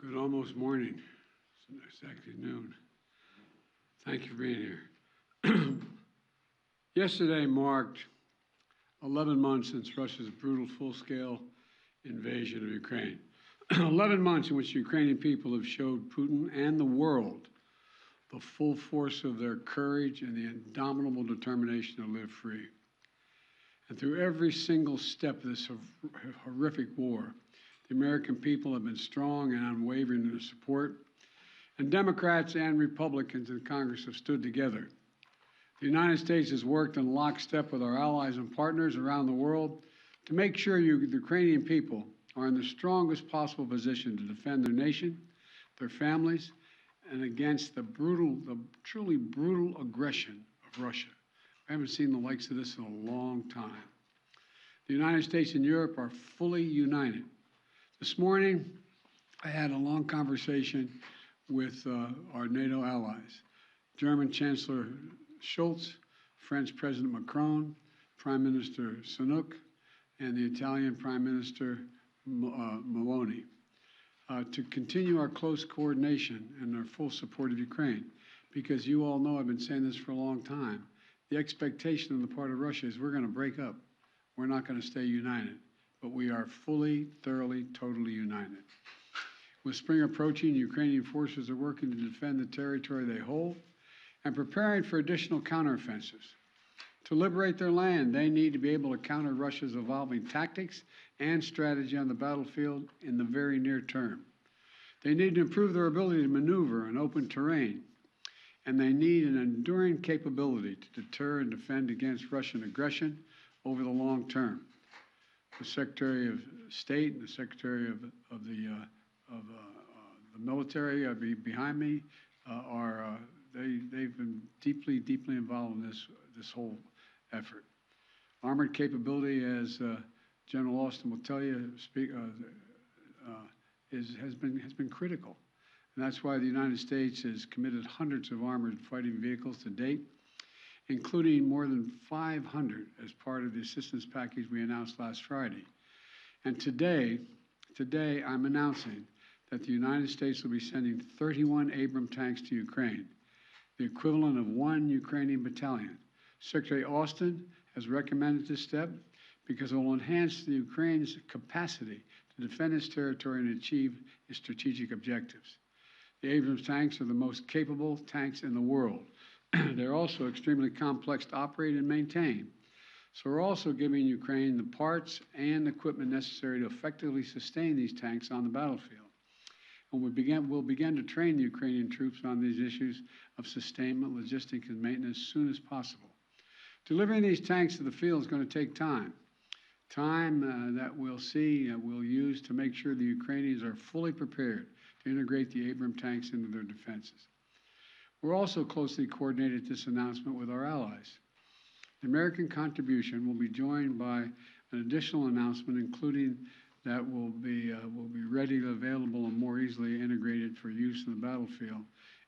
Good almost morning. It's actually noon. Thank you for being here. Yesterday marked 11 months since Russia's brutal full-scale invasion of Ukraine. 11 months in which the Ukrainian people have showed Putin and the world the full force of their courage and the indomitable determination to live free. And through every single step of this horrific war, the American people have been strong and unwavering in their support, and Democrats and Republicans in Congress have stood together. The United States has worked in lockstep with our allies and partners around the world to make sure the Ukrainian people are in the strongest possible position to defend their nation, their families, and against the truly brutal aggression of Russia. I haven't seen the likes of this in a long time. The United States and Europe are fully united. This morning, I had a long conversation with our NATO allies, German Chancellor Scholz, French President Macron, Prime Minister Sunak, and the Italian Prime Minister Meloni, to continue our close coordination and our full support of Ukraine. Because you all know I've been saying this for a long time. The expectation on the part of Russia is we're going to break up. We're not going to stay united. But we are fully, thoroughly, totally united. With spring approaching, Ukrainian forces are working to defend the territory they hold and preparing for additional counteroffensives. To liberate their land, they need to be able to counter Russia's evolving tactics and strategy on the battlefield in the very near term. They need to improve their ability to maneuver in open terrain, and they need an enduring capability to deter and defend against Russian aggression over the long term. The Secretary of State and the Secretary of the military behind me they've been deeply involved in this whole effort. Armored capability, as General Austin will tell you, has been critical, and that's why the United States has committed hundreds of armored fighting vehicles to date, including more than 500 as part of the assistance package we announced last Friday. And today I'm announcing that the United States will be sending 31 Abrams tanks to Ukraine, the equivalent of 1 Ukrainian battalion. Secretary Austin has recommended this step because it will enhance the Ukraine's capacity to defend its territory and achieve its strategic objectives. The Abrams tanks are the most capable tanks in the world. They're also extremely complex to operate and maintain. So we're also giving Ukraine the parts and equipment necessary to effectively sustain these tanks on the battlefield. And we'll begin to train the Ukrainian troops on these issues of sustainment, logistics, and maintenance as soon as possible. Delivering these tanks to the field is going to take time. Time that we'll use to make sure the Ukrainians are fully prepared to integrate the Abrams tanks into their defenses. We're also closely coordinated this announcement with our allies. The American contribution will be joined by an additional announcement, including that will be readily available and more easily integrated for use in the battlefield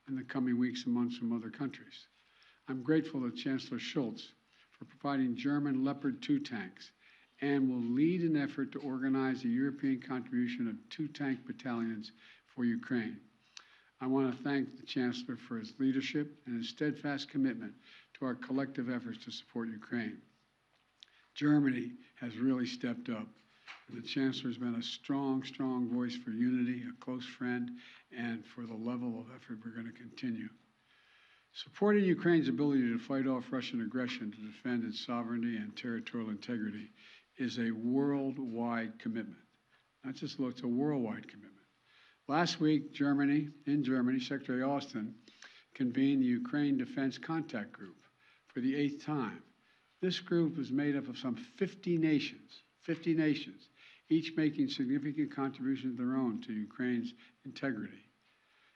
in the coming weeks and months from other countries. I'm grateful to Chancellor Scholz for providing German Leopard 2 tanks and will lead an effort to organize a European contribution of 2 tank battalions for Ukraine. I want to thank the Chancellor for his leadership and his steadfast commitment to our collective efforts to support Ukraine. Germany has really stepped up. The Chancellor has been a strong voice for unity, a close friend, and for the level of effort we're going to continue. Supporting Ukraine's ability to fight off Russian aggression to defend its sovereignty and territorial integrity is a worldwide commitment. Not just it's a worldwide commitment. Last week, in Germany, Secretary Austin convened the Ukraine Defense Contact Group for the 8th time. This group is made up of some 50 nations, each making significant contributions of their own to Ukraine's integrity,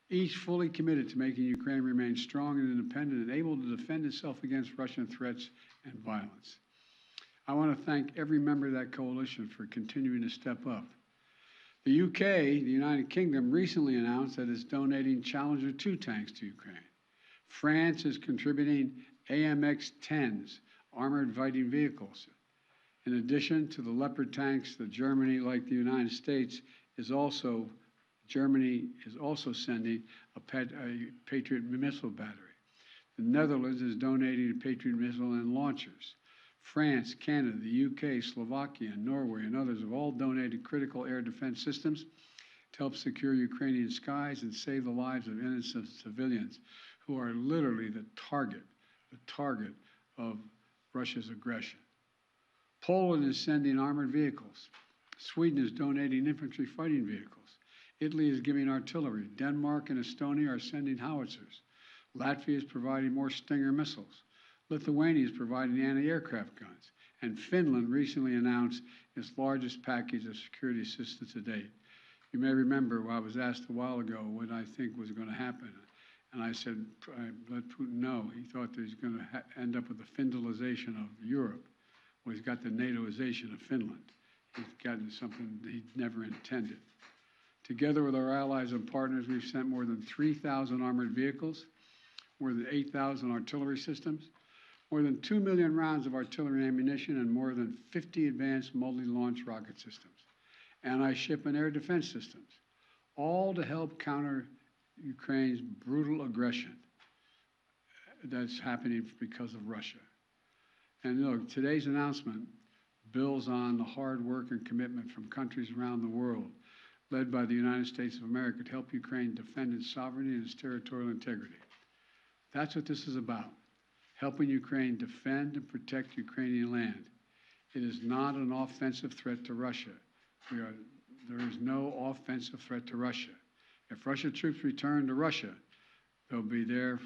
each fully committed to making Ukraine remain strong and independent and able to defend itself against Russian threats and violence. I want to thank every member of that coalition for continuing to step up. The UK, the United Kingdom, recently announced that it's donating Challenger 2 tanks to Ukraine. France is contributing AMX-10s, armored fighting vehicles. In addition to the Leopard tanks, Germany, like the United States, is also Germany is also sending a Patriot missile battery. The Netherlands is donating a Patriot missile and launchers. France, Canada, the UK, Slovakia, Norway, and others have all donated critical air defense systems to help secure Ukrainian skies and save the lives of innocent civilians who are literally the target of Russia's aggression. Poland is sending armored vehicles. Sweden is donating infantry fighting vehicles. Italy is giving artillery. Denmark and Estonia are sending howitzers. Latvia is providing more Stinger missiles. Lithuania is providing anti-aircraft guns. And Finland recently announced its largest package of security assistance to date. You may remember I was asked a while ago what I think was going to happen. And I said, I let Putin know. He thought that he's going to end up with the Finlandization of Europe. Well, he's got the NATOization of Finland. He's gotten something he never intended. Together with our allies and partners, we've sent more than 3,000 armored vehicles, more than 8,000 artillery systems, more than 2 million rounds of artillery ammunition, and more than 50 advanced multi-launch rocket systems, anti-ship and air defense systems, all to help counter Ukraine's brutal aggression that's happening because of Russia. And look, today's announcement builds on the hard work and commitment from countries around the world, led by the United States of America, to help Ukraine defend its sovereignty and its territorial integrity. That's what this is about, helping Ukraine defend and protect Ukrainian land. It is not an offensive threat to Russia. There is no offensive threat to Russia. If Russian troops return to Russia, they'll be there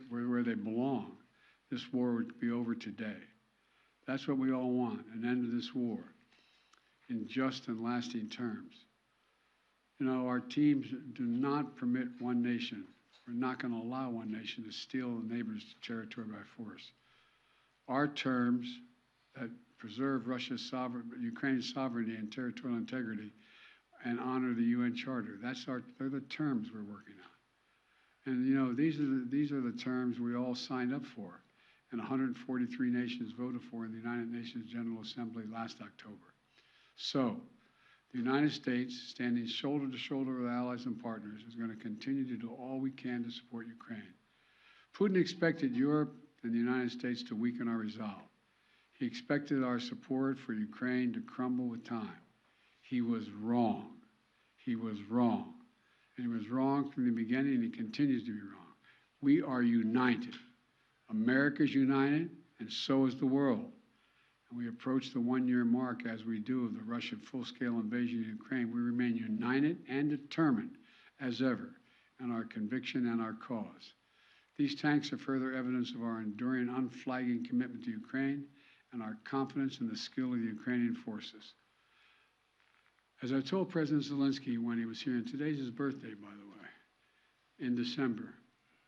where they belong. This war would be over today. That's what we all want, an end to this war in just and lasting terms. You know, our teams do not permit one nation. We're not going to allow one nation to steal a neighbor's territory by force. Our terms that preserve Ukraine's sovereignty and territorial integrity and honor the UN Charter. They're the terms we're working on. And you know, these are the terms we all signed up for and 143 nations voted for in the United Nations General Assembly last October. So, the United States, standing shoulder to shoulder with allies and partners, is going to continue to do all we can to support Ukraine. Putin expected Europe and the United States to weaken our resolve. He expected our support for Ukraine to crumble with time. He was wrong. He was wrong. And he was wrong from the beginning, and he continues to be wrong. We are united. America's united, and so is the world. And we approach the one-year mark, as we do, of the Russian full-scale invasion of Ukraine. We remain united and determined as ever in our conviction and our cause. These tanks are further evidence of our enduring, unflagging commitment to Ukraine and our confidence in the skill of the Ukrainian forces. As I told President Zelensky when he was here, and today's his birthday, by the way, in December,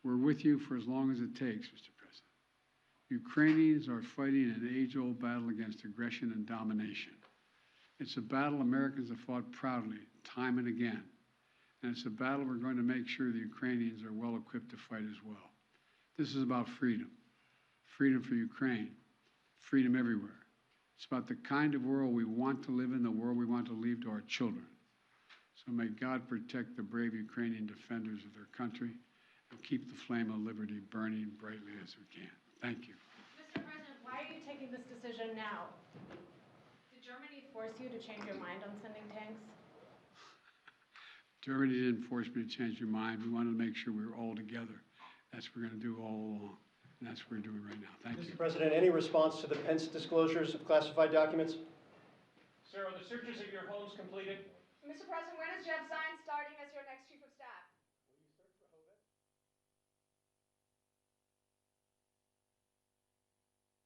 we're with you for as long as it takes, Mr. President. Ukrainians are fighting an age-old battle against aggression and domination. It's a battle Americans have fought proudly, time and again. And it's a battle we're going to make sure the Ukrainians are well equipped to fight as well. This is about freedom. Freedom for Ukraine. Freedom everywhere. It's about the kind of world we want to live in, the world we want to leave to our children. So may God protect the brave Ukrainian defenders of their country and keep the flame of liberty burning brightly as we can. Thank you. Mr. President, why are you taking this decision now? Did Germany force you to change your mind on sending tanks? Germany didn't force me to change your mind. We wanted to make sure we were all together. That's what we're going to do all along. And that's what we're doing right now. Thank you. Mr. President, any response to the Pence disclosures of classified documents? Sir, are the searches of your homes completed? Mr. President, when is Jeff Zients starting as your next